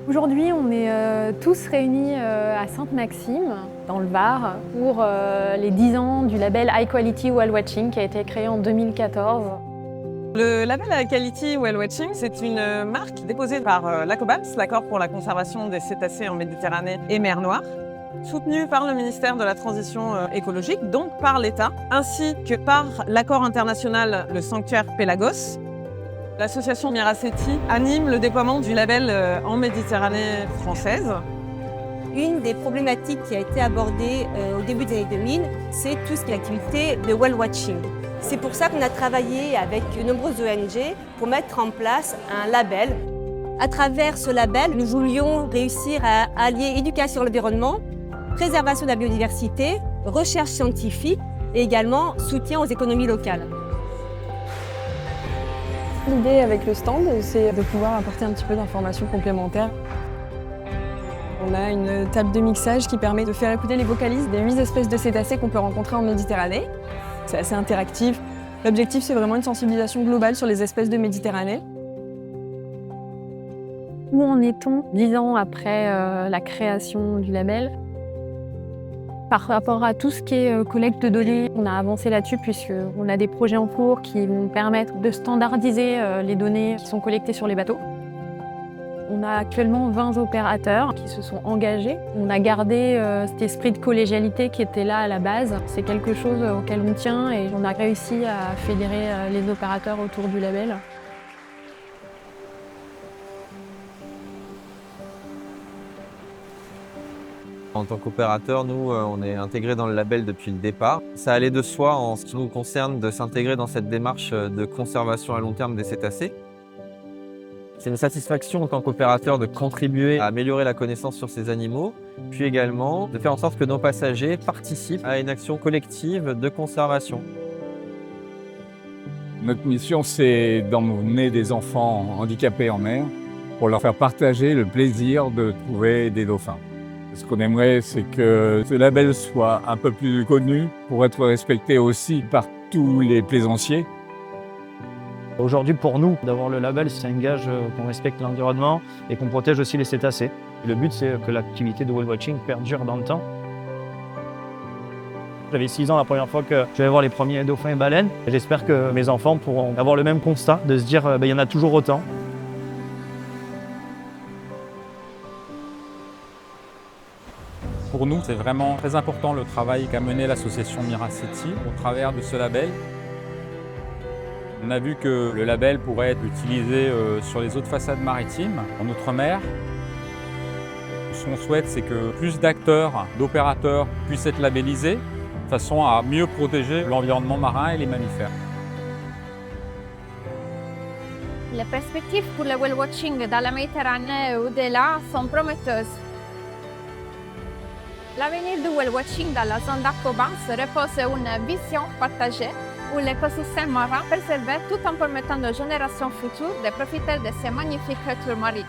Aujourd'hui, on est tous réunis à Sainte-Maxime, dans le Var, pour les 10 ans du label High Quality Whale Watching qui a été créé en 2014. Le label High Quality Whale Watching, c'est une marque déposée par l'ACOBAMS, l'accord pour la conservation des cétacés en Méditerranée et mer Noire, soutenue par le ministère de la Transition écologique, donc par l'État, ainsi que par l'accord international Le Sanctuaire Pélagos. L'association Miraceti anime le déploiement du label en Méditerranée française. Une des problématiques qui a été abordée au début des années 2000, c'est tout ce qui est l'activité de whale watching. C'est pour ça qu'on a travaillé avec de nombreuses ONG pour mettre en place un label. À travers ce label, nous voulions réussir à allier éducation à l'environnement, préservation de la biodiversité, recherche scientifique et également soutien aux économies locales. L'idée avec le stand, c'est de pouvoir apporter un petit peu d'informations complémentaires. On a une table de mixage qui permet de faire écouter les vocalises des 8 espèces de cétacés qu'on peut rencontrer en Méditerranée. C'est assez interactif. L'objectif, c'est vraiment une sensibilisation globale sur les espèces de Méditerranée. Où en est-on 10 ans après la création du label? Par rapport à tout ce qui est collecte de données, on a avancé là-dessus puisqu'on a des projets en cours qui vont permettre de standardiser les données qui sont collectées sur les bateaux. On a actuellement 20 opérateurs qui se sont engagés. On a gardé cet esprit de collégialité qui était là à la base. C'est quelque chose auquel on tient et on a réussi à fédérer les opérateurs autour du label. En tant qu'opérateur, nous, on est intégrés dans le label depuis le départ. Ça allait de soi en ce qui nous concerne de s'intégrer dans cette démarche de conservation à long terme des cétacés. C'est une satisfaction en tant qu'opérateur de contribuer à améliorer la connaissance sur ces animaux, puis également de faire en sorte que nos passagers participent à une action collective de conservation. Notre mission, c'est d'emmener des enfants handicapés en mer pour leur faire partager le plaisir de trouver des dauphins. Ce qu'on aimerait, c'est que ce label soit un peu plus connu pour être respecté aussi par tous les plaisanciers. Aujourd'hui, pour nous, d'avoir le label, c'est un gage qu'on respecte l'environnement et qu'on protège aussi les cétacés. Le but, c'est que l'activité de whale watching perdure dans le temps. J'avais 6 ans la première fois que je vais voir les premiers dauphins et baleines. J'espère que mes enfants pourront avoir le même constat, de se dire il y en a toujours autant. Pour nous, c'est vraiment très important le travail qu'a mené l'association Miraceti au travers de ce label. On a vu que le label pourrait être utilisé sur les autres façades maritimes, en outre-mer. Ce qu'on souhaite, c'est que plus d'acteurs, d'opérateurs puissent être labellisés, de façon à mieux protéger l'environnement marin et les mammifères. Les perspectives pour le whale watching dans la Méditerranée et au-delà sont prometteuses. L'avenir du whale watching dans la zone d'ACOBAMS repose sur une vision partagée où l'écosystème marin est préservé tout en permettant aux générations futures de profiter de ces magnifiques créatures marines.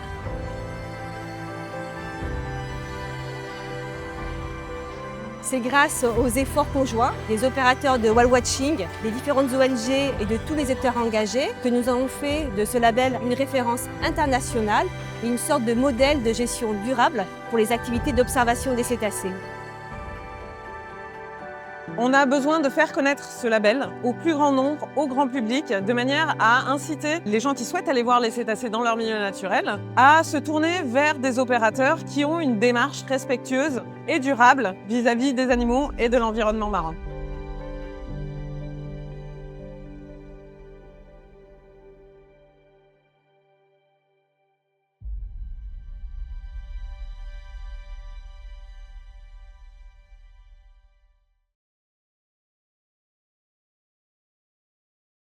C'est grâce aux efforts conjoints des opérateurs de whale watching, des différentes ONG et de tous les acteurs engagés que nous avons fait de ce label une référence internationale et une sorte de modèle de gestion durable pour les activités d'observation des cétacés. On a besoin de faire connaître ce label au plus grand nombre, au grand public, de manière à inciter les gens qui souhaitent aller voir les cétacés dans leur milieu naturel à se tourner vers des opérateurs qui ont une démarche respectueuse et durable vis-à-vis des animaux et de l'environnement marin.